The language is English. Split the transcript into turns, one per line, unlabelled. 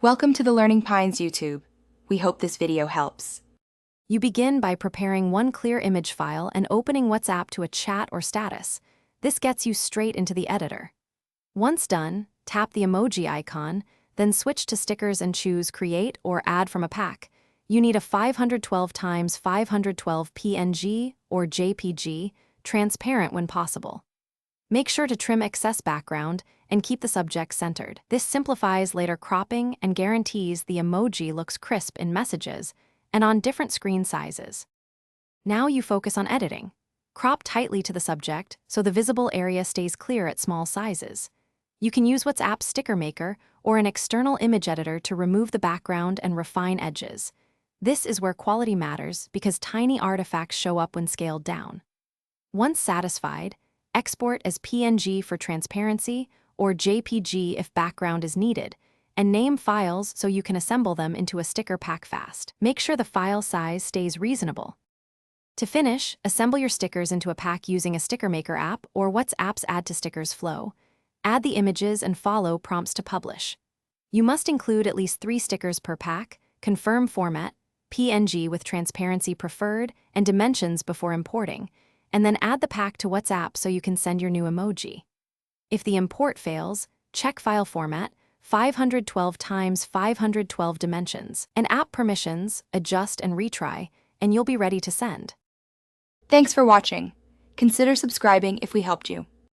Welcome to the Learning Pines YouTube. We hope this video helps.
You begin by preparing one clear image file and opening WhatsApp to a chat or status. This gets you straight into the editor. Once done, tap the emoji icon, then switch to stickers and choose Create or Add from a pack. You need a 512 x 512 PNG or JPG, transparent when possible. Make sure to trim excess background and keep the subject centered. This simplifies later cropping and guarantees the emoji looks crisp in messages and on different screen sizes. Now you focus on editing. Crop tightly to the subject so the visible area stays clear at small sizes. You can use WhatsApp's Sticker Maker or an external image editor to remove the background and refine edges. This is where quality matters because tiny artifacts show up when scaled down. Once satisfied, export as PNG for transparency or JPG if background is needed, and name files so you can assemble them into a sticker pack fast. Make sure the file size stays reasonable. To finish, assemble your stickers into a pack using a Sticker Maker app or WhatsApp's Add to Stickers flow. Add the images and follow prompts to publish. You must include at least 3 stickers per pack, confirm format, PNG with transparency preferred, and dimensions before importing, and then add the pack to WhatsApp so you can send your new emoji. If the import fails, check file format, 512 x 512 dimensions, and app permissions, adjust and retry, and you'll be ready to send.
Thanks for watching. Consider subscribing if we helped you.